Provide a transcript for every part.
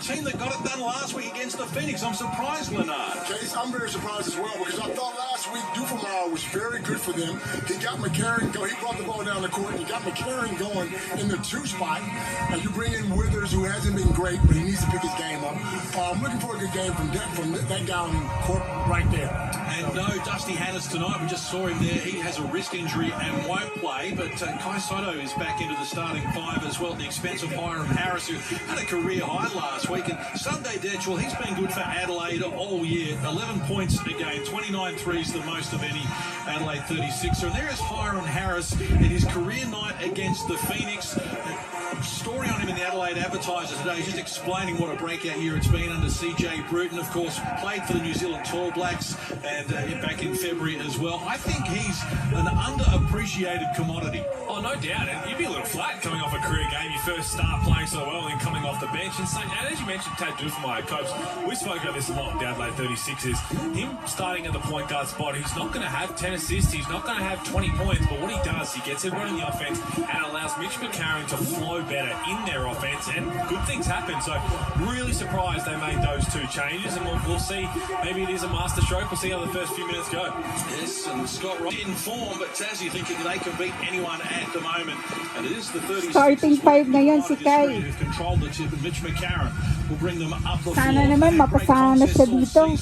team that got it done last week against the Phoenix. I'm surprised, Leonard. Case, I'm very surprised as well because I thought last week Dufemar was very good for them. He got McCarron going. He brought the ball down the court and he got McCarron going in the 2 spot. And you bring in Withers, who hasn't been great, but he needs to pick his game up. I'm looking for a good game from that guy on the court right there. And no Dusty Hannahs tonight. We just saw him there. He has a wrist injury and won't play. But Kai Sotto is back into the starting 5 as well. The expense of Hiram Harris, who had a career high last week. And Sunday Ditch, well, he's been good for Adelaide all year. 11 points a game, 29 threes, the most of any Adelaide 36er. And there is Hiram Harris in his career night against the Phoenix. Story on him in the Adelaide Advertiser today, just explaining what a breakout year it's been under CJ Bruton. Of course, played for the New Zealand Tall Blacks and back in February as well. I think he's an underappreciated commodity. Oh, no doubt. And you'd be a little flat coming off a career game. You first start playing so well and then coming off the bench. And as you mentioned, Tad Dufemar, coach, we spoke about this a lot with the Adelaide 36ers. Him starting at the point guard spot, he's not going to have 10 assists. He's not going to have 20 points. But what he does, he gets everyone in the offense and allows Mitch McCarron to flow better in their offense. And good things happen. So really surprised they made those 2 changes. And we'll see. Maybe it is a master stroke. We'll see how the first few minutes go. Yes, and Scott Ross in form, but Tassie thinking they can beat anyone at the moment. And it is the 36ers. Starting 5 ngayon si Kai. Who've controlled the tip, and Mitch McCarron will bring them up the floor. Sana naman mapasahan na siya dito.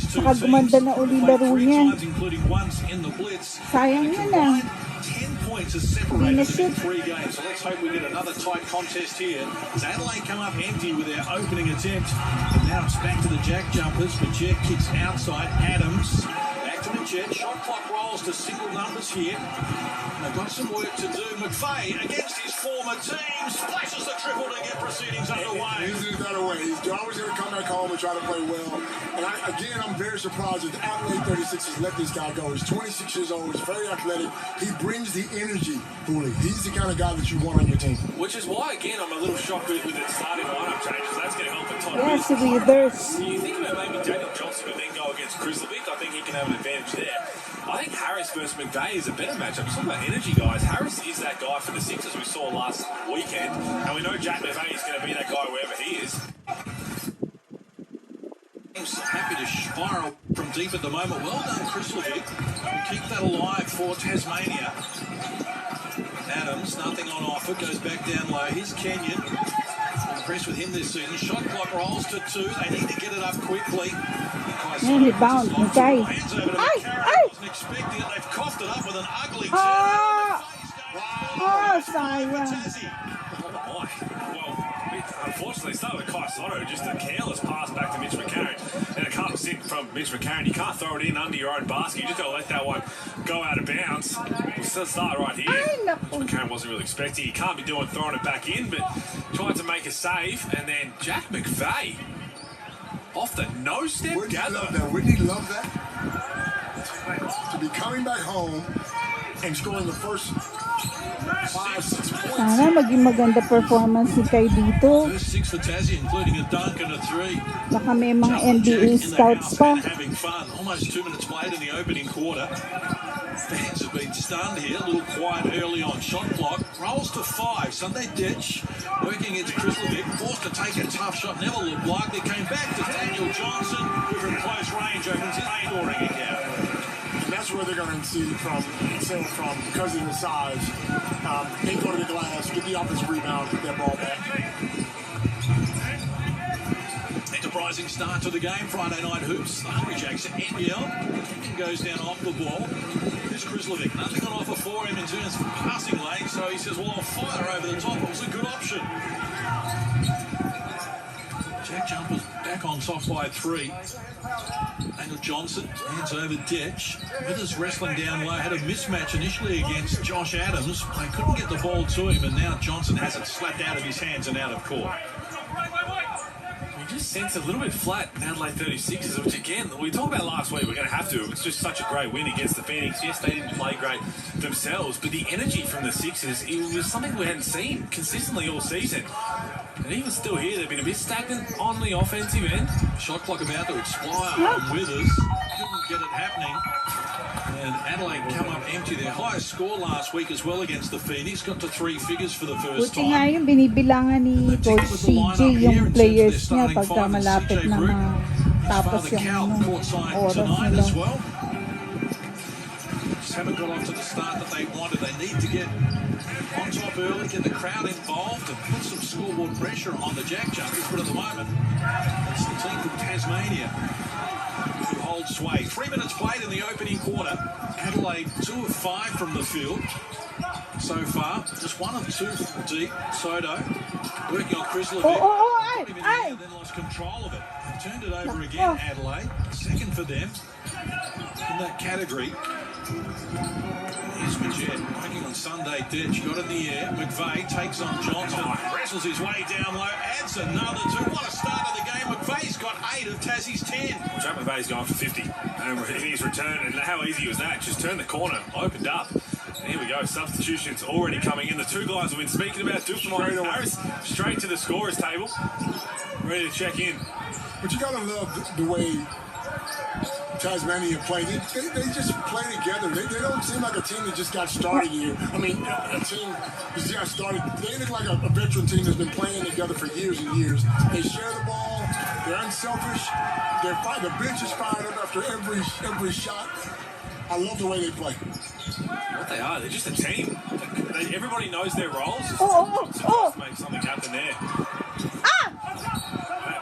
Saka gumanda na uli laro niya. Sayang yun ah. 10 points is separated in 3 games. So let's hope we get another tight contest here. As Adelaide come up empty with their opening attempt. And now it's back to the Jackjumpers. But Jet kicks outside. Adams back to the Jet. Shot clock rolls to single numbers here. They've got some work to do. McVeigh against his former team splashes the triple to get proceedings underway. He's in a better way. He's always going to come back home and try to play well. And I'm very surprised that the Adelaide 36ers let this guy go. He's 26 years old. He's very athletic. He brings the energy, Hooley. He's the kind of guy that you want on your team. Which is why, again, I'm a little shocked with the starting lineup changes. That's going to help the top. Yes, Withers. You think about maybe Daniel Johnson could then go against Krislovic. I think he can have an advantage there. I think Harris versus McVeigh is a better matchup. Talking about energy, guys. Harris is that guy for the Sixers we saw last weekend. And we know Jack McVeigh is going to be that guy wherever he is. Happy to spiral from deep at the moment. Well done, Krislovic. Keep that alive for Tasmania. Adams, nothing on offer, goes back down low. Here's Kenyon. Impressed with him this season. Shot clock rolls to 2. They need to get it up quickly. Rebound, McVeigh. Hands over to McCarron. Wasn't expecting it. They've coughed it up with an ugly turn. Sayang. Well, unfortunately, start with Kai Sotto, just a careless pass back to Mitch McCarron. And a couple sit from Mitch McCarron. You can't throw it in under your own basket. You just got to let that one go out of bounds. We'll still start right here. Mitch McCarron wasn't really expecting. He can't be throwing it back in, but tried to make a save. And then Jack McVeigh off the no-step gather. Wouldn't he love that? To be coming back home and scoring the first 5-6 points. Sana maging maganda performance si Kai dito. First 6 for Tassie, including a dunk and a 3. Baka may mga NBL scouts pa. Having fun. Almost 2 minutes played in the opening quarter. Fans have been stunned here. A little quiet early on. Shot clock rolls to 5. Sunday Ditch working against Krislovic. Forced to take a tough shot. Never looked likely. Came back to Daniel Johnson, who from close range opens his scoring account. And that's where they're going to see from because of the size. They go to the glass, get the offensive rebound, get that ball back. Enterprising start to the game. Friday night hoops. The Hungry Jacks at NBL. Goes down off the ball. Here's Krislovic. Nothing on offer for him in terms of passing lane. So he says, well, I'll fire over the top. It was a good option. Jackjumpers back on top by 3. Daniel Johnson hands over Ditch. Withers wrestling down low. Had a mismatch initially against Josh Adams. They couldn't get the ball to him, and now Johnson has it slapped out of his hands and out of court. We just sense a little bit flat Adelaide 36ers, which again, we talked about last week. We're going to have to. It's just such a great win against the Phoenix. Yes, they didn't play great themselves, but the energy from the Sixers, it was something we hadn't seen consistently all season. And even still here, they've been a bit stagnant on the offensive end. Shot clock about to expire on Withers. Couldn't get it happening. And Adelaide come up empty. Their highest score last week as well against the Phoenix. Got to 3 figures for the first Buti nga time. yung binibilangan ni Coach CJ yung players niya pagka malapit na matapos yung oras nila. Well. Just haven't got off to the start that they wanted. They need to get on top early, get the crowd involved and put some scoreboard pressure on the Jackjumpers. But at the moment, it's the team from Tasmania who hold sway. 3 minutes played in the opening quarter. Adelaide 2 of 5 from the field so far. Just 1 of 2 from deep. Sotto working on Chrysalis. Then lost control of it. Turned it over again, Adelaide. Second for them in that category. Here's Majet working on Sunday ditch. Got in the air. McVeigh takes on Johnson. Wrestles his way down low. Adds another 2. What a start of the game. McVeigh's got 8 of Tassie's 10. Jack McVeigh's gone for 50. And he's returned. And how easy was that? Just turned the corner, opened up. And here we go. Substitutions already coming in. The 2 guys we've been speaking about, Duffermeyer and Harris, straight to the scorer's table. Ready to check in. But you gotta love the way Tasmania play. They just play together. They don't seem like a team that just got started here. I mean, a team that just got started. They look like a veteran team that's been playing together for years and years. They share the ball. They're unselfish. The bench is fired up after every shot. I love the way they play. What they are, they're just a team. Everybody knows their roles. To make something happen there.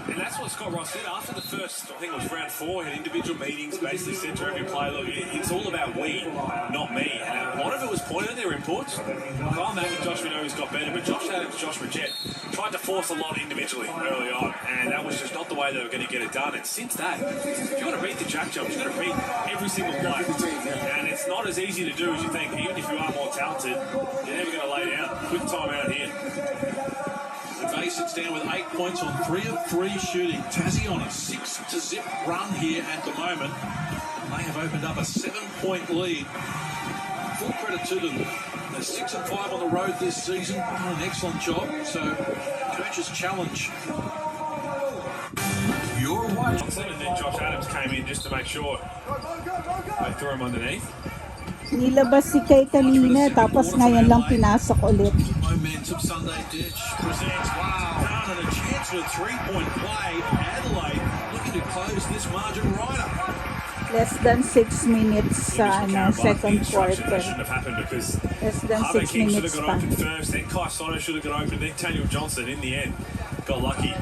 And that's what Scott Ross said after the first, I think it was round 4, had individual meetings, basically said to every player, look, it's all about we, not me. And a lot of it was pointed at their imports. Kyle McIntosh, we know he's got better, but Josh Adams, Josh Majet tried to force a lot individually early on, and that was just not the way they were going to get it done. And since that, if you want to beat the Jackjumpers, you've got to beat every single player. And it's not as easy to do as you think. Even if you are more talented, you're never going to lay down. Quick time out here. McVeigh sits down with 8 points on 3 of 3 shooting. Tassie on a 6-0 run here at the moment. They have opened up a 7-point lead. Full credit to them. They're 6 and 5 on the road this season. Done an excellent job. So, coach's challenge. You're watching. And then Josh Adams came in just to make sure they threw him underneath. Nilabas si Kay kanina, tapos ngayon lang pinasok ulit. Momentum Sunday ditch presents down and a chance for a 3-point play. Adelaide looking to close this margin right up. Less than 6 minutes sa second quarter. That shouldn't have happened because Less than 6 minutes should have got open first, then Kai Sotto should have got open, then Daniel Johnson in the end got lucky.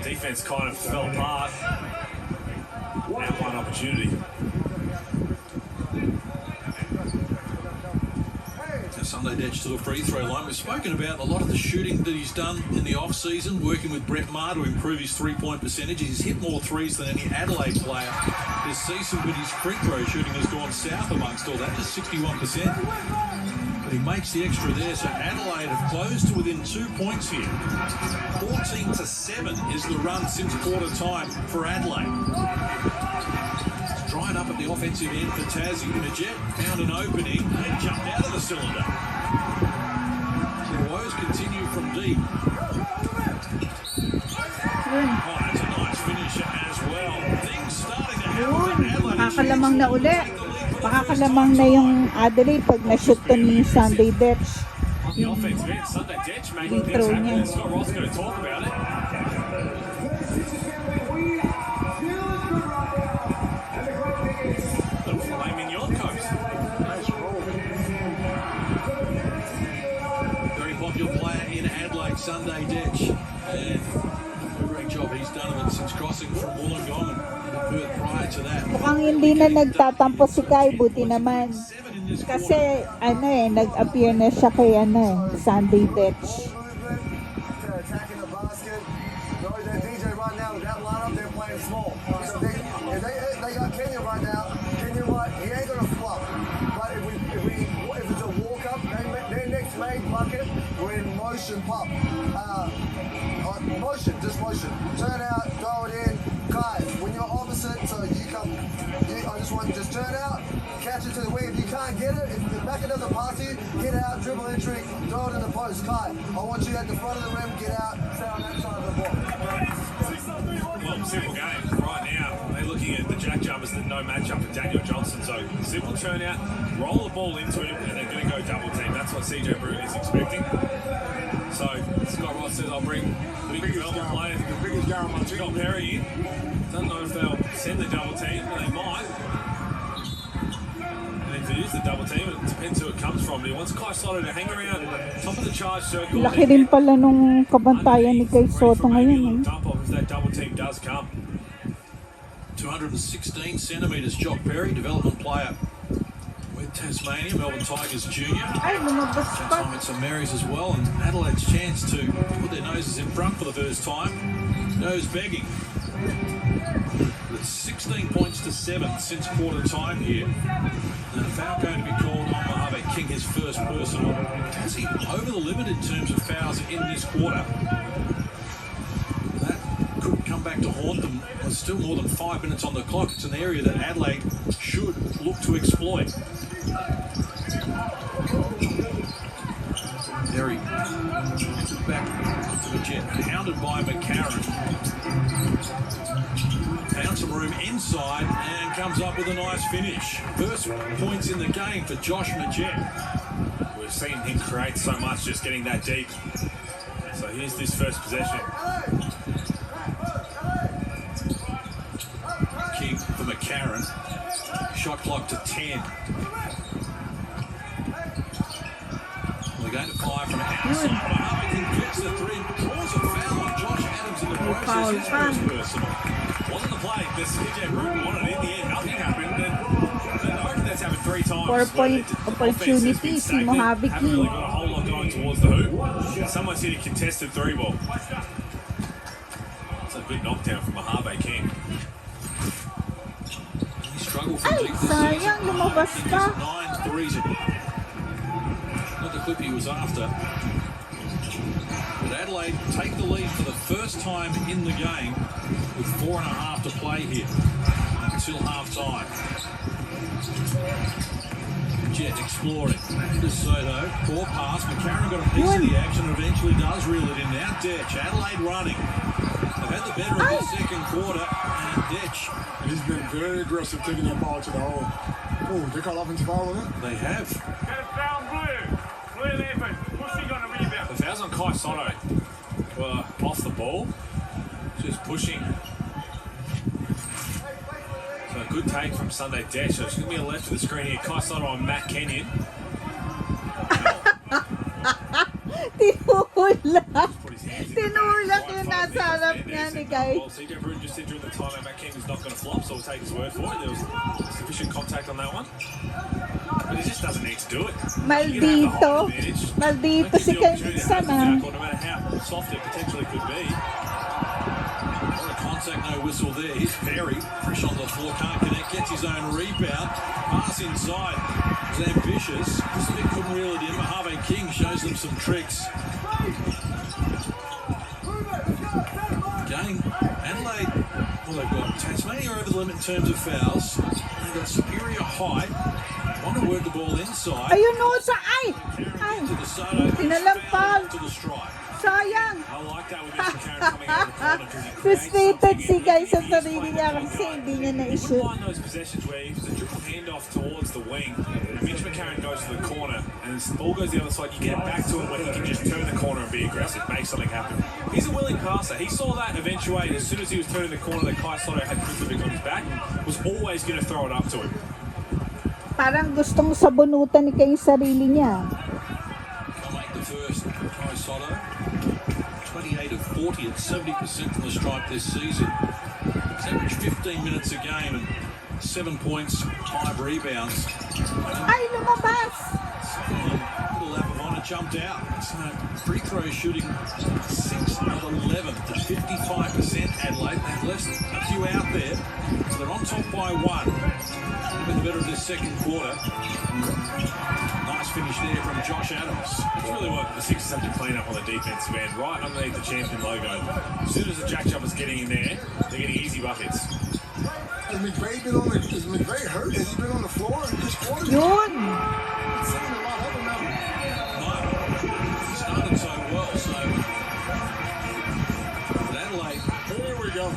Defense kind of fell apart. Now one opportunity. Sunday Ditch to the free throw line. We've spoken about a lot of the shooting that he's done in the off-season, working with Brett Maher to improve his 3-point percentage. He's hit more threes than any Adelaide player this season, but his free throw shooting has gone south amongst all that, just 61%. But he makes the extra there, so Adelaide have closed to within 2 points here. 14-7 is the run since quarter time for Adelaide. Dried up at the offensive end for Tassie. Majet found an opening and jumped out of the cylinder. The woes continue from deep. Oh, that's a nice finisher as well. Things starting to happen for Adelaide. Makakalamang na uli. Makakalamang na yung Adelaide pag na-shoot to ni Sunday Ditch. On the offensive end, Sunday Ditch making things happen. Scott Ross going to talk about it. Sunday Ditch, and a great job he's done of it since crossing from Wollongong and Perth prior to that. Mukhang hindi na nagtatampo si Kai, buti naman. Kasi nag-appear na siya kay Sunday Ditch. Attacking the basket. They're DJ right now with that lineup, they're playing small. So they got Kenya right now. Kenya, he ain't gonna flop. But if it's a walk up, their next made bucket, we're in motion pop. Motion. Turn out, throw it in. Kai, when you're opposite, so you come. I just want you to just turn out, catch it to the wing. If you can't get it, if the backer doesn't pass you, get out, dribble entry, throw it in the post. Kai, I want you at the front of the rim, get out, stay on that turn out, roll the ball into him, and they're going to go double team. That's what CJ Bruin is expecting. So Scott Ross says, I'll bring the big development player. The biggest guy on my team. Scott Perry in. Don't know if they'll send the double team, but they might. And if it is the double team, it depends who it comes from. But he wants Kai Sotto to hang around top of the charge circle. Laki din pala nung kabantayan ni Kai Sotto ngayon. Dump off if that double team does come. 216 centimetres, Jock Perry, development player with Tasmania, Melbourne Tigers Junior. Ay, lumabas That pa. time it's a Marys as well, and Adelaide's chance to put their noses in front for the first time. Nose begging. It's 16 points to 7 since quarter time here. And a foul going to be called on Mojave King, his first personal. Tassie over the limit in terms of fouls in this quarter. That could come back to haunt them. There's still more than 5 minutes on the clock. It's an area that Adelaide should look to exploit. Derry back to the Jet, hounded by McCarron. Found some room inside and comes up with a nice finish. First points in the game for Josh Majette. We've seen him create so much just getting that deep. So here's this first possession. Keep for McCarron. Shot clock to 10. We're going to fire from outside. Mojave gets the three, draws a foul on Josh Adams in the process. His first personal. Wasn't the play that CJ Bruton wanted in the end. Nothing happened. And I reckon that's happened 3 times. 4-point opportunity si Mojave Haven't really King. got a whole lot going towards the hoop. Someone's hit a contested 3-ball. It's a good knockdown from Mojave King. He struggled from Ay, deep sayang, lumabas pa. 9 threes. Not the clip he was after. But Adelaide take the lead for the first time in the game with 4.5 to play here until half time. Jet exploring. To Sotto. Poor pass. McCarron got a piece of the action and eventually does reel it in. Now Detch. Adelaide running. They've had the better of the second quarter. And Detch. He's been very aggressive taking that ball to the hole. Oh, they call offensive foul on him? They have. The foul's on Kai Sotto. Off the ball. Just pushing. So a good take from Sunday Dash. So it's going to be a left of the screen here. Kai Sotto on Matt Kenyon. Tinulak. Tinulak yung nasa harap niya ni Kai. Well, CJ Bruton just said during the time Matt Kenyon's not going to flop, so we'll take his word for it. There was sufficient contact on that one. But he just doesn't need to do it. Maldito. Maldito si Kai Nixon, ah. No matter how soft it potentially could be. What a contact, no whistle there. He's Perry, fresh on the floor, can't connect, gets his own rebound. Pass inside, was ambitious. Pacific couldn't reel it in. Mojave King shows them some tricks. Again, Adelaide, well, they've got Tasmania over the limit in terms of fouls. They've got superior height. Want to work the ball inside. Ayun o, sa ay! Ay! To the Sotto, Tinalampag. to the strike. Sayang! I like that with this McCarron coming out of the corner because he creates Frustrated si something. Kai sa sarili niya kasi hindi niya You na-issue. wouldn't mind those possessions where if the dribble handoff towards the wing, Mitch McCarron goes to the corner and the ball goes the other side, you get it back to him when he can just turn the corner and be aggressive, make something happen. He's a willing passer. He saw that eventuate as soon as he was turning the corner that Kai Sotto had Pacific on his back, was always going to throw it up to him. Parang gustong sabunutan ni Kai yung sarili niya. They'll make the first. Kai Sotto, 28 of 40 at 70% from the stripe this season. He's averaged 15 minutes a game and 7 points, 5 rebounds. Ay, lumabas! Little lap of honour jumped out. So free throw shooting 6 of 11 at 55%. Adelaide, they've left a few out there, so they're on top by 1. With the better of this second quarter. Nice finish there from Josh Adams. It's really what the Sixers have to clean up on the defensive end, right underneath the champion logo. As soon as the Jackjumpers getting in there, they're getting easy buckets. Has McVay been on the? Is McVay hurt? Has he been on the floor this quarter? Yun! It's saying a lot of him now. No, he started so well, so but Adelaide, Here we go.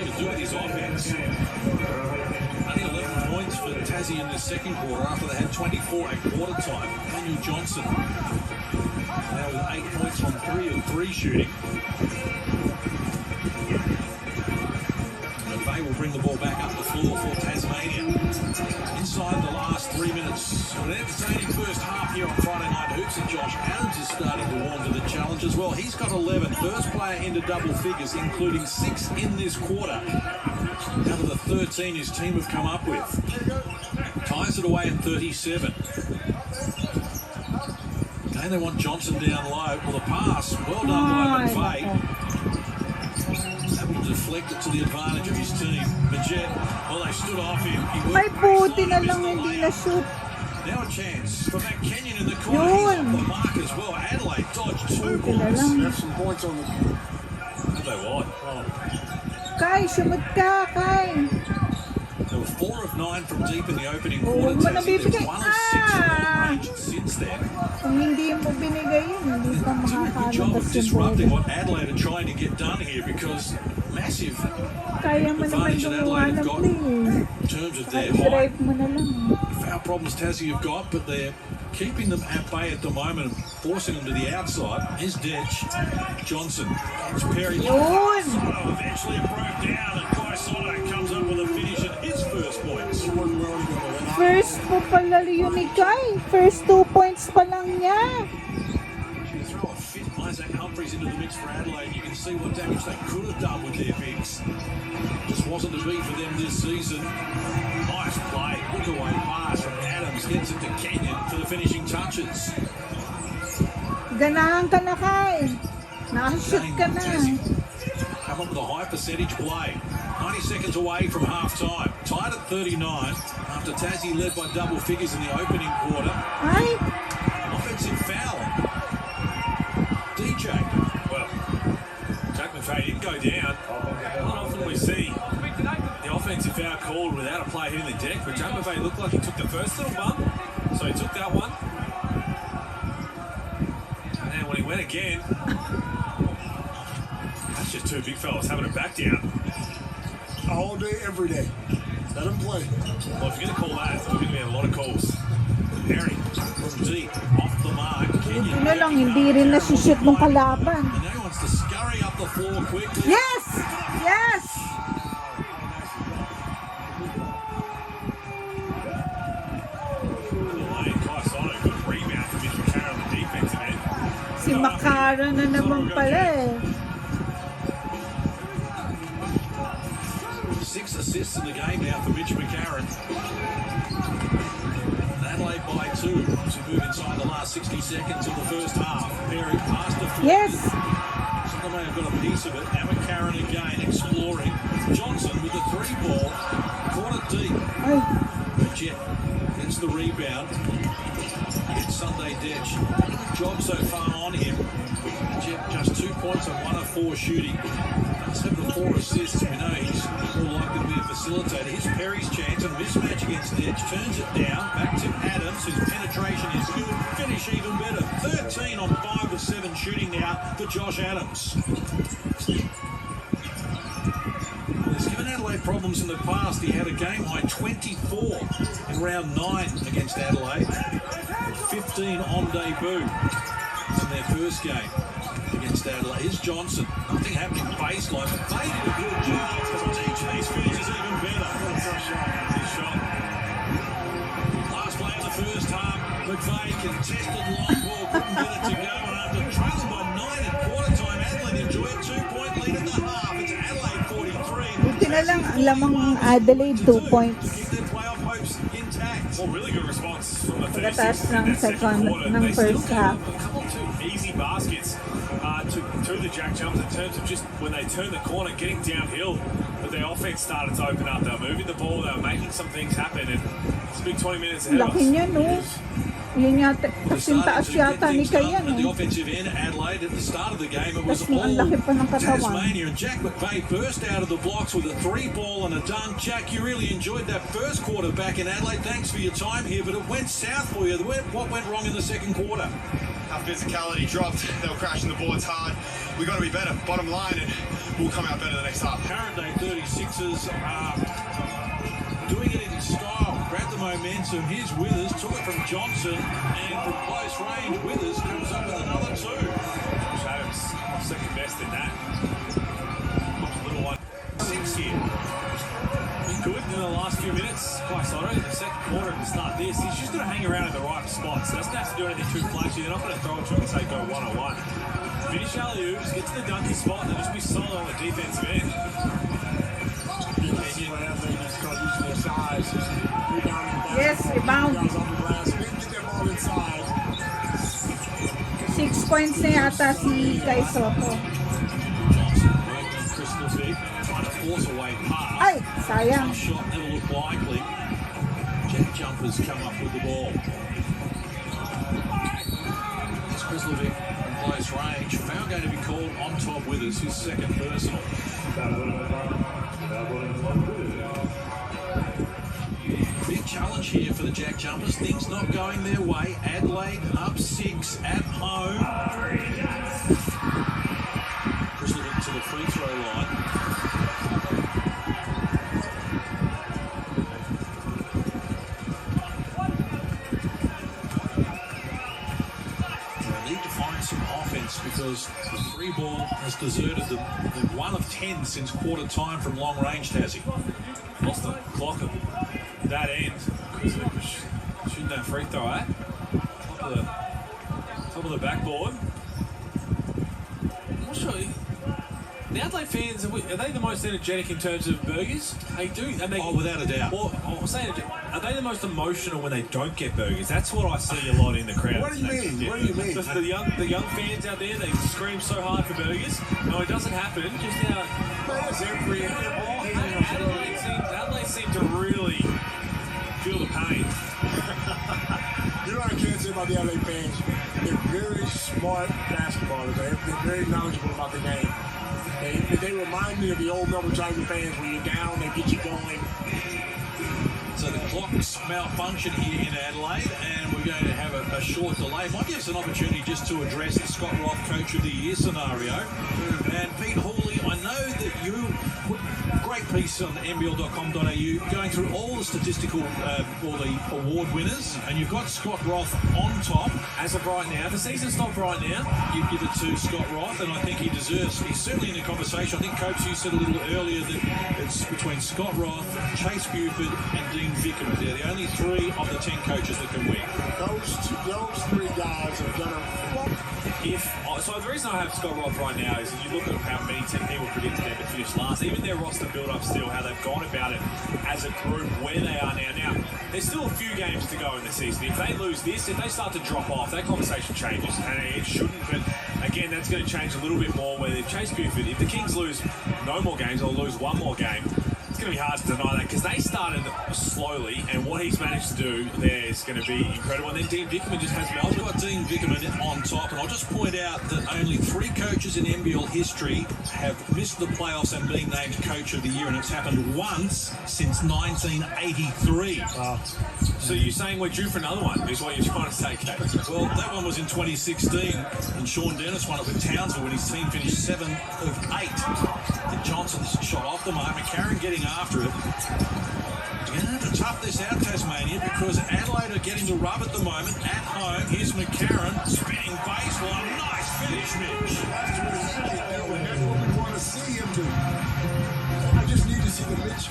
to do with his the second quarter after they had 24 at quarter time. Daniel Johnson now with 8 points on 3 of 3 shooting. McVeigh will bring the ball back up the floor for Tasmania. Inside the last 3 minutes. An entertaining first half here on Friday Night Hoops, and Josh Adams is starting to warm to the challenge as well. He's got 11. First player into double figures, including 6 in this quarter. Out of the 13 his team have come up with. Ties it away at 37. Again, they want Johnson down low. Well, the pass, well done by McVeigh. That will deflect it to the advantage of his team. Majet, well, they stood off him. May buti na lang hindi na-shoot. Now a chance for Matt Kenyon in the corner. He's off the mark as well. Adelaide dodged 2 points. Have some points on the They wide. Oh. Kai, sumot ka, Kai. They were 4 of 9 from deep in the opening quarter. Huwag mo Tassie. There's nabibigay. 1 of 6 from range since then. Kung hindi mo binigay yun, hindi ka Doing a good job makakalabas of yung disrupting bola. what Adelaide are trying to get done here, because massive Kaya mo naman advantage that gumawa Adelaide ng have got play. in terms of their height. Drive mo na lang. Foul problems Tassie have got, but they're keeping them at bay at the moment and forcing them to the outside. Here's Detch. Johnson. It's Perry. Yun! Sotto eventually it broke down, and Kai Sotto comes up with a finish at his first points. First po pala yun ni Kai. First 2 points pa lang niya. You throw a fit Isaac Humphries into the mix for Adelaide, you can see what damage they could have done with their bigs. Just wasn't to be for them this season. Nice play, look away pass from Adams, gets it to Kenyon for the finishing touches. Ganahan ka na, Kai. Nakashoot ka na. Come up with a high percentage play. 90 seconds away from half time. Tied at 39 after Tassie led by double figures in the opening quarter. Ay, Offensive foul. DJ. Well, Jack McVeigh didn't go down. Not often we see the offensive foul called without a player hitting the deck, but Jack McVeigh looked like he took the first little bump, so he took that one. And then when he went again, that's just 2 big fellas having a back down. all day, every day. Let him play. Well, if you're going to call that, we're going to be a lot of calls. Perry from deep, off the mark. buti na lang, hindi rin nasishoot ng kalaban. And now he wants to scurry up the floor quickly. Yes! Yes! Kai Sotto, good rebound from Mitch McCarron on the defensive end. Si Makara na naman pala eh. 6 assists in the game now for Mitch McCarron. Adelaide by 2 as we move inside the last 60 seconds of the first half. Perry past the floor. Yes! Some may have got a piece of it. Now McCarron again exploring. Johnson with the 3-ball. Caught it deep. Ay, Jet gets the rebound. It's Sunday Detch. Good job so far on him. Jet just 2 points on 1 of 4 shooting. Does have the 4 assists. We know he's more likely to be a facilitator. Here's Perry's chance. A mismatch against Detch. Turns it down. Back to Adams, whose penetration is good. Finish even better. 13 on 5 of 7 shooting now for Josh Adams. He's given Adelaide problems in the past. He had a game-high 24 in round 9 against Adelaide. 15 on debut in their first game against Adelaide. Here's Johnson. Nothing happening baseline. They did a good job. DJ's finish is even better. His shot. Last play of the first half. McVeigh contested long ball. Couldn't get it to go. And after trailing by 9 at quarter time, Adelaide enjoy a 2-point lead in the half. It's Adelaide 43. buti na lang ang lamang Adelaide 2 points. Keep their playoff hopes intact. Well, really good response from the Pagkatapos 36 in ng that second second, quarter. ng They still first gave half. up a couple of 2 easy baskets to the Jackjumpers in terms of just when they turned the corner, getting downhill. But their offense started to open up. They were moving the ball. They were making some things happen. And it's a big 20 minutes ahead of Laki us. niya, no? Yun yata, kasing taas yata ni Kayan, At the eh. offensive end, Adelaide at the start of the game, it was Tapos ang laki pa ng all katawan. Tasmania, and Jack McVeigh burst out of the blocks with a 3-ball and a dunk. Jack, you really enjoyed that first quarter back in Adelaide. Thanks for your time here, but it went south for you. What went wrong in the second quarter? Our physicality dropped. They were crashing the boards hard. We got to be better, bottom line, and we'll come out better the next half. Current day 36ers are doing it in style. grabbed the momentum. Here's Withers, took it from Johnson, and from close range, Withers comes up with another two. Josh Adams, second best in that. Little one. 6 here. Been good in the last few minutes. Quite Sotto in the second quarter to start this. He's just going to hang around in the right spots. Doesn't have to do anything too flashy. They're not going to throw it to him and say go one-on-one. Finish alley-oops, get to the dunky spot, and just be solid on the defensive end. Yes, rebound. 6 points na yata si Kai Sotto. Trying to force away pass. Ay, sayang. Shot never looked likely. Jackjumpers come up with the ball. It's Krislovic from close range. Foul going to be called on top with us, his second personal. Big challenge here for the Jackjumpers. Things not going their way. Adelaide up 6 at home. Krislovic to the free throw line. Some offense because the free ball has deserted them. They're 1 of 10 since quarter time from long range, Tassie. Lost the clock at that end. Shooting that free throw, eh? Top of the backboard. I'm not sure. The Adelaide fans, are they the most energetic in terms of burgers? They do. And they, without a doubt. Or, I'm saying, are they the most emotional when they don't get burgers? That's what I see a lot in the crowd. What do you mean? Yeah. What do you mean? The young fans out there, they scream so hard for burgers. No, it doesn't happen. Just now. Adelaide seem to really feel the pain. You know what I can't say about the LA fans? They're very smart basketballers. They're very knowledgeable about the game. They remind me of the old Melbourne Tiger fans when you're down, they get you going. So the clock's malfunction here in Adelaide, and we're going to have a short delay. Might give us an opportunity just to address the Scott Roth Coach of the Year scenario. And Pete Hawley, I know that you put a great piece on NBL.com.au going through all the statistical or the award winners, and you've got Scott Roth on top. As of right now, the season's not right now. You give it to Scott Roth, and I think he deserves. He's certainly in the conversation. I think, Coach, you said a little earlier that it's between Scott Roth, Chase Buford, and Dean Vickerman. They're the only 3 of the 10 coaches that can win. Those 3 guys have done So the reason I have Scott Roth right now is if you look at how many people predicted them to finish last, even their roster build-up still, how they've gone about it as a group, where they are now. Now, there's still a few games to go in the season. If they lose this, if they start to drop off, that conversation changes. And it shouldn't, but again, that's going to change a little bit more where if Chase Buford, if the Kings lose no more games or lose 1 more game, it's going to be hard to deny that because they started slowly, and what he's managed to do there is going to be incredible. And then Dean Vickerman just has I've got Dean Vickerman on top, and I'll just point out that only 3 coaches in NBL history have missed the playoffs and been named Coach of the Year, and it's happened once since 1983. So you're saying we're due for another one, is what you're trying to say, Kate? Well, that one was in 2016, and Sean Dennis won it with Townsville when his team finished 7 of 8. And Johnson's shot off the mark, McCarron getting after it. You're going to have to tough this out, Tasmania, because Adelaide are getting the rub at the moment. At home, here's McCarron, spinning baseline. Nice finish, Mitch. That's what we want to see him do. I just need to see the Mitch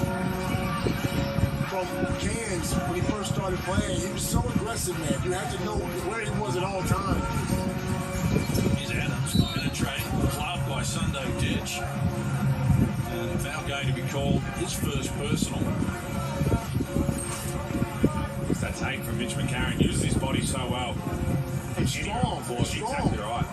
from Cairns when he first started playing. He was so aggressive, man. You had to know where he was at all times. Here's Adams penetrating, clubbed by Sunday Ditch. And the foul going to be called his first personal. It's that take from Mitch McCarron. Uses his body so well. Strong. Exactly right.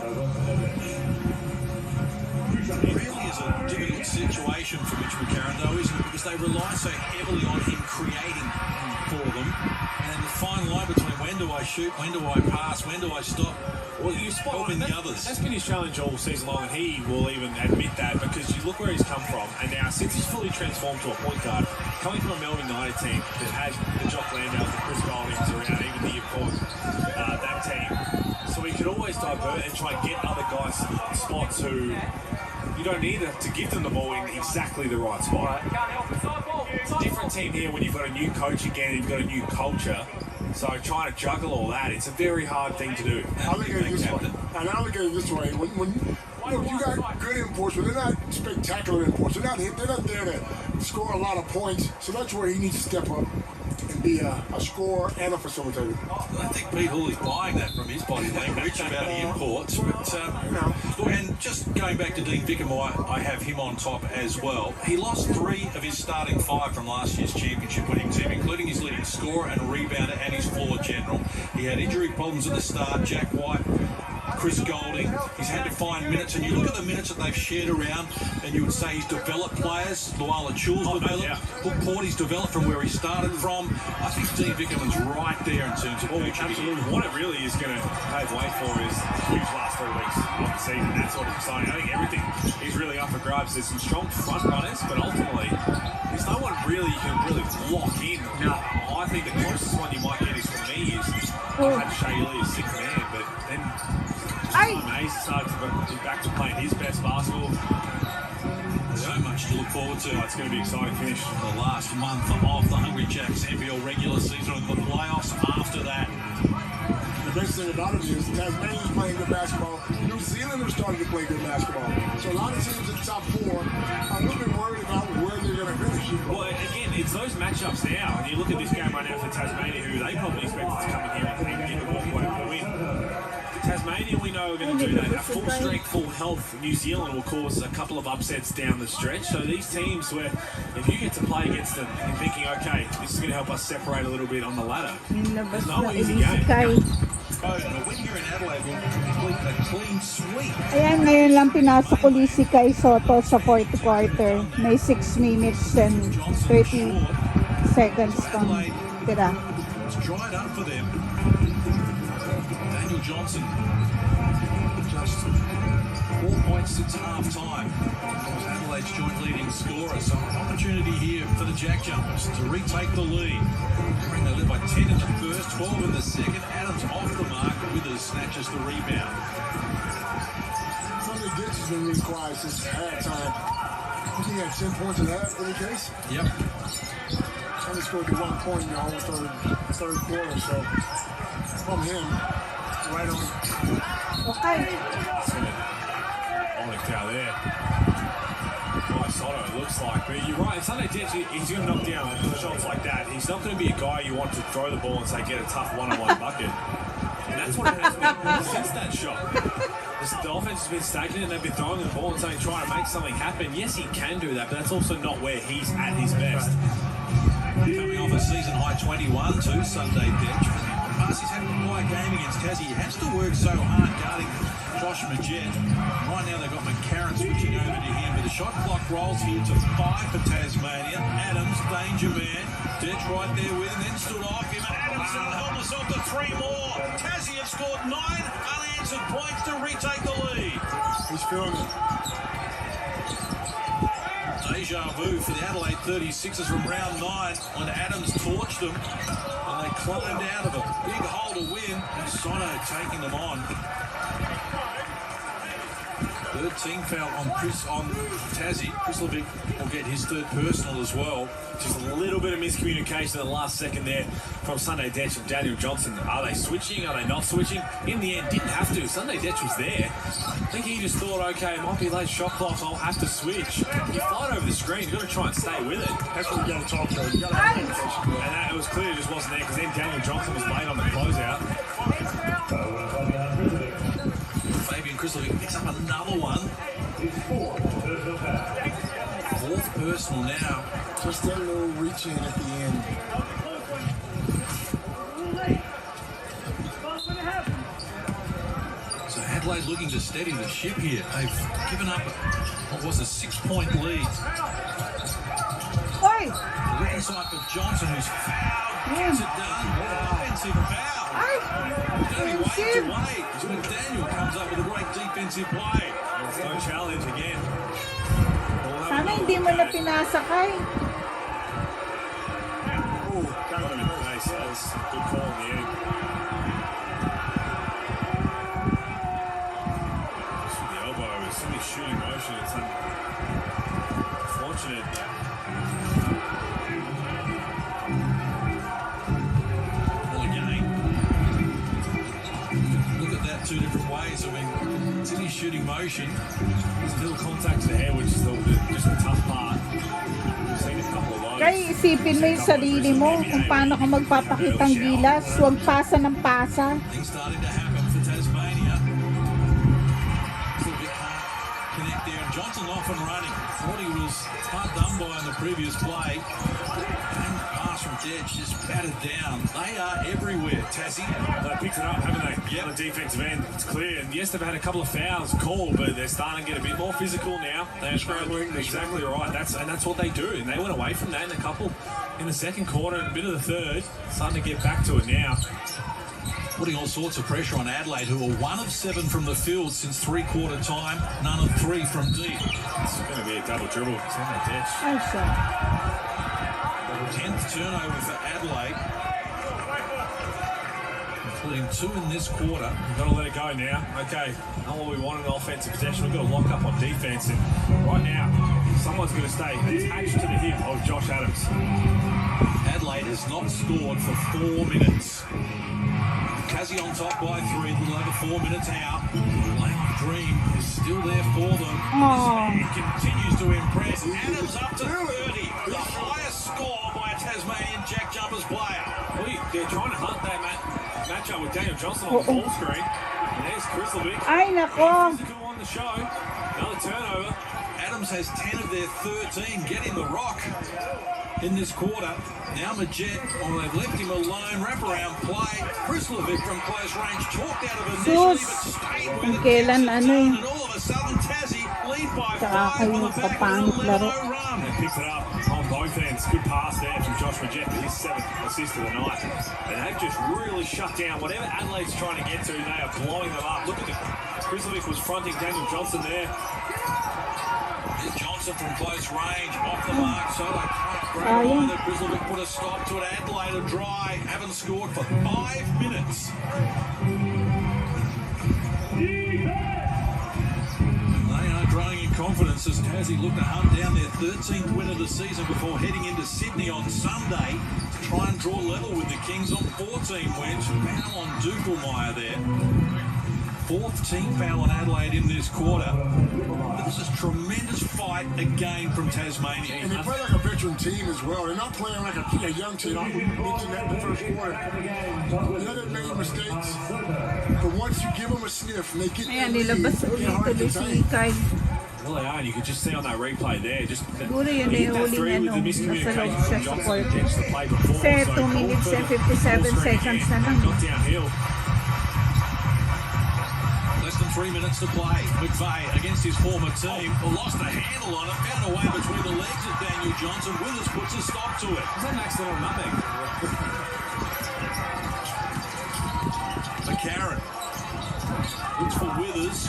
It really is a difficult situation for Mitch McCarron, though, isn't it? Because they rely so heavily on him creating for them. And the fine line between when do I shoot, when do I pass, when do I stop, Well, you spot helping the others. That's been his challenge all season long, and he will even admit that because you look where he's come from, and now since he's fully transformed to a point guard, coming from a Melbourne United team that had the Jock Landales, the Chris Goldings around, even the year before that team, so he could always divert and try and get other guys spots who you don't need to give them the ball in exactly the right spot. It's a different team here when you've got a new coach again, you've got a new culture. So trying to juggle all that, it's a very hard thing to do. I look at it this way, and I look at it this way. When you got good imports, but they're not spectacular imports. They're not there to score a lot of points. So that's where he needs to step up and be a scorer and a facilitator. I think Pete Hull is buying that from his body language about the imports. But, and just going back to Dean Vickham, I have him on top as well. He lost 3 of his starting 5 from last year's championship winning team, including his leading scorer and rebounder and his floor general. He had injury problems at the start. Jack White, Chris Golding, he's had to find minutes, and you look at the minutes that they've shared around, and you would say he's developed players. Luala Chul's developed, Hook Porty's developed from where he started from. I think Dean Vickham is right there in terms of Absolutely. What it really is going to pave way for is huge last 3 weeks of the season. That's what it's exciting. I think everything is really up for grabs. There's some strong front runners, but ultimately, there's no one really you can really lock in. I think the closest one you might get is for me is I had Shea Lee as 6th man, but then Mays started to be back to playing his best basketball. So much to look forward to. It's going to be an exciting finish. The last month of the Hungry Jacks NBL regular season and the playoffs after that. The best thing about it is Tasmanian is playing good basketball. New Zealand is starting to play good basketball. So a lot of teams in the top 4 are a little bit worried about where they're going to finish. Well, again, it's those matchups now. And you look at this game right now for Tasmania, who they probably expected to come in here and get a walkway with a win. Tasmania, we know, are going to do that. A full strength, full health New Zealand will cause a couple of upsets down the stretch. So these teams where if you get to play against them and thinking, okay, this is going to help us separate a little bit on the ladder. It's no easy game. And a win here in Adelaide will complete a clean sweep. Ayan, ngayon lang pinasok uli si Kai Sotto sa 4th quarter. May 6 minutes and 30 seconds pang tira. It's dried up for them. Daniel Johnson, just 4 points since half-time. Adelaide's joint leading scorer, so an opportunity here for the Jackjumpers to retake the lead. They led by 10 in the first, 12 in the second. Adams off the mark, Withers snatches the rebound. Sunday Ditch has been really quiet since halftime. I think he had 10 points in half in the case. Yep. Only scored the 1 point in the whole third quarter, so from him, right on. Okay. Onyx out there. Sotto, it looks like. But you're right, Sunday Ditch, he's going to knock down shots like that. He's not going to be a guy you want to throw the ball and say, get a tough one-on-one bucket. And that's what it has been since that shot. The offense has been stagnant and they've been throwing the ball and saying, trying to make something happen. Yes, he can do that, but that's also not where he's at his best. Coming off a season-high 21 too, Sunday Ditch. He's had a quiet game against Tassie. He has to work so hard guarding Josh Majette. Right now they've got McCarron switching over to him, but the shot clock rolls here to 5 for Tasmania. Adams, danger man. Ditch right there with him, then stood off him, and Adams held himself to 3 more. Tassie have scored 9 unanswered points to retake the lead. He's feeling it. Deja vu for the Adelaide 36ers from round 9 when Adams torched them and they climbed out of a big hole to win, and Sotto taking them on. Third team foul on Tassie. Chris Levick will get his 3rd personal as well. Just a little bit of miscommunication at the last second there from Sunday Ditch and Daniel Johnson. Are they switching? Are they not switching? In the end, didn't have to. Sunday Ditch was there. I think he just thought, okay, it might be late shot clock, I'll have to switch. He flied over the screen. You've got to try and stay with it. That's what you got to talk to. You got to have communication. And that, it was clear it just wasn't there because then Daniel Johnson was late on the closeout. Fabian Chrislevick picks up another one. 4th personal now. Just that little reach in at the end. So Adelaide looking to steady the ship here. They've given up what was a 6-point lead. Oi! The left side for Johnson, who's fouled. Gets it done. Offensive foul. Only way to wait is when Daniel comes up with a great defensive play. There's no challenge again. Sana hindi mo na pinasakay. Oh, that was nice. That was a good call in the end. The elbow Sydney shooting motion. It's unfortunate. Well, again, look at that two different ways. I mean, Sydney shooting motion. Still contact to the head, which is just the tough part. We've seen a couple of lows. Kaya isipin mo yung sarili mo kung paano ka magpapakitang gilas. Huwag pasa ng pasa. Things starting to happen for Tasmania. Still a bit hard to connect there. And Johnson off and running. Thought he was hard done by in the previous play. And the pass from Dedge just battered down. They are everywhere, Tassie. They picked it up, haven't they? Yeah, on the defensive end. It's clear. And yes, they've had a couple of fouls called, but they're starting to get a bit more physical now. They're scrambling. Exactly right. That's what they do. And they went away from that in a couple in the second quarter and a bit of the third. Starting to get back to it now. Putting all sorts of pressure on Adelaide, who are 1 of 7 from the field since three-quarter time, none of 3 from deep. It's going to be a double dribble. It's on that ditch. Ay, siya. 10th turnover for Adelaide, including 2 in this quarter. We've got to let it go now. Okay, not what we want in offensive possession. We've got to lock up on defense. And right now, someone's going to stay attached to the hip of Josh Adams. Adelaide has not scored for 4 minutes. Cassie on top by 3, a little over 4 minutes out. Playoff dream is still there for them. This man continues to impress. Adams up to 30, the highest score by a Tasmanian Jackjumpers player. Well, they're trying to hunt that matchup with Daniel Johnson on the ball screen. And there's Krislovic. Ay, nako. Physical on the show. Another turnover. Adams has 10 of their 13, getting the rock in this quarter. Now Majet, they've left him alone, wraparound play. Krislovic from close range, chalked out of initially, but stayed with it. Kailan ano eh. And all of a sudden, Tassie lead by Tsaka 5 on kayo the back of papangit an laro. 11-0 run. They picked it up on both ends. Good pass there from Josh Majet, his 7th assist of the night. And they've just really shut down whatever Adelaide's trying to get to. They are blowing them up. Look at Krislovic was fronting Daniel Johnson there. Here's Johnson from close range, off the mark. Sotto can't grab it either. Krislovic put a stop to it. Adelaide are dry, haven't scored for 5 minutes. They are growing in confidence as Tassie look to hunt down their 13th win of the season before heading into Sydney on Sunday to try and draw level with the Kings on 14 wins. Foul on Dukelmeyer there. 4th team foul on Adelaide in this quarter. But this is tremendous fight again from Tasmania. And they play like a veteran team as well. They're not playing like a young team. I mentioned that in the first quarter. Yeah, they've made mistakes. But once you give them a sniff, and they get Ayan, nilabas ulit tuloy si Kai. Well, they are, and you could just see on that replay there. Just Siguro yun na yung huling ano, nasa loob siya sa court. Kasi Kasi 2 minutes and 57 seconds na lang. Got downhill. Less than 3 minutes to play. McVeigh against his former team. Lost a handle on it. Found a way between the legs of Daniel Johnson. Withers puts a stop to it. Was that an accident or nothing? McCarron looks for Withers.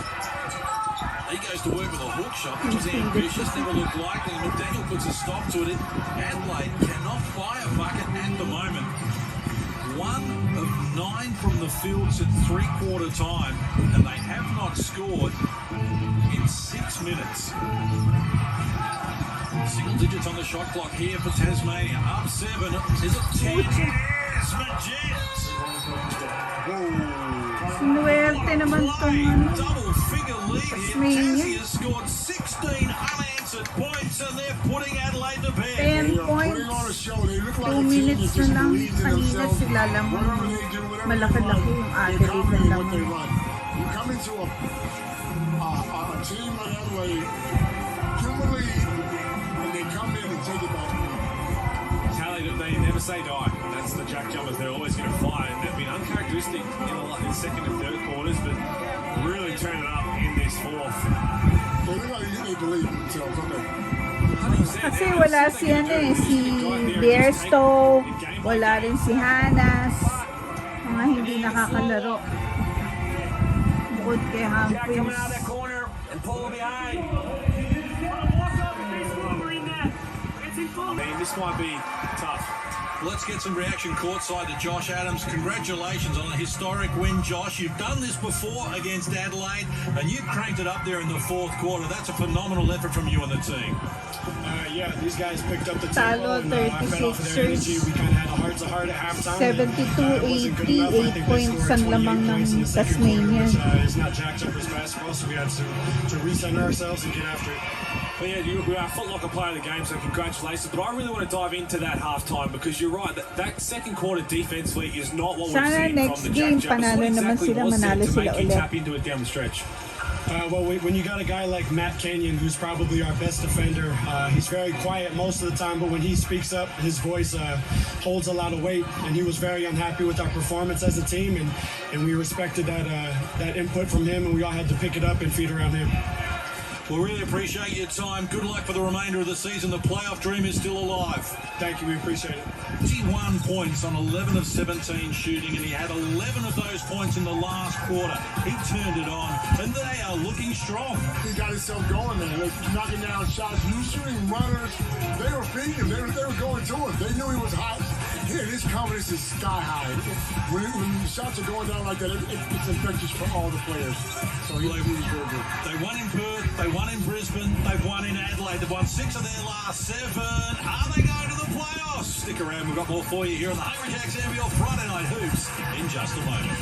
He goes to work with a hook shot, which is ambitious, never looked likely. McDaniel puts a stop to it. Adelaide cannot fly a bucket at the moment. 1 of 9 from the field since three-quarter time, and they have not scored in 6 minutes. Single digits on the shot clock here for Tasmania. Up 7. Is it 10? Yes, Majet! Sinuwerte naman tong ano. Double figure lead here. Tasmania. Tassie has scored 16 unanswered points, and they're putting Adelaide to bed. 10 points. 2 minutes na lang. Kanina sila lang. Malaki-laki yung Adelaide na lang. You come into a team like Adelaide, give them a lead, and they come in and take it back. They never say die. That's the Jackjumpers. They're always going to fly, and they've been uncharacteristic in the second and third quarters, but really turned it up in this fourth. They look like they believe in themselves, don't they? Kasi wala si ano eh, si Bierstow, wala rin si Hanas, mga hindi nakakalaro. Bukod kay Humphries. I mean, this might be tough. Let's get some reaction courtside to Josh Adams. Congratulations on a historic win, Josh. You've done this before against Adelaide, and you cranked it up there in the fourth quarter. That's a phenomenal effort from you and the team. Yeah, these guys picked up the Talo, tempo, and I fed off of their energy. We kind of had a heart-to-heart at halftime. 72-80, 8 points ang lamang ng Tasmanian. Which is not Jackjumpers basketball, so we had to recenter ourselves and get after it. Well, yeah, you are a Foot Locker player of the game, so congratulations. But I really want to dive into that halftime because you're right, that second quarter defensively is not what we've Sana seen next from the game, Jackjumpers. panalo What naman exactly sila, was manalo it to sila make you ulit. tap into it down the stretch? Well, when you got a guy like Matt Kenyon, who's probably our best defender, he's very quiet most of the time, but when he speaks up, his voice holds a lot of weight, and he was very unhappy with our performance as a team, and we respected that input from him, and we all had to pick it up and feed around him. We really appreciate your time. Good luck for the remainder of the season. The playoff dream is still alive. Thank you, we appreciate it. 21 points on 11 of 17 shooting, and he had 11 of those points in the last quarter. He turned it on, and they are looking strong. He got himself going there. They're knocking down shots. You shooting runners. They were feeding him. They were going to him. They knew he was hot. Yeah, his confidence is sky high. When the shots are going down like that, it's infectious for all the players. So he's really good. They won in Perth, they won in Brisbane, they've won in Adelaide. They've won 6 of their last 7. Are they going to the playoffs? Stick around, we've got more for you here on the Hungry Jacks NBL Friday Night Hoops in just a moment.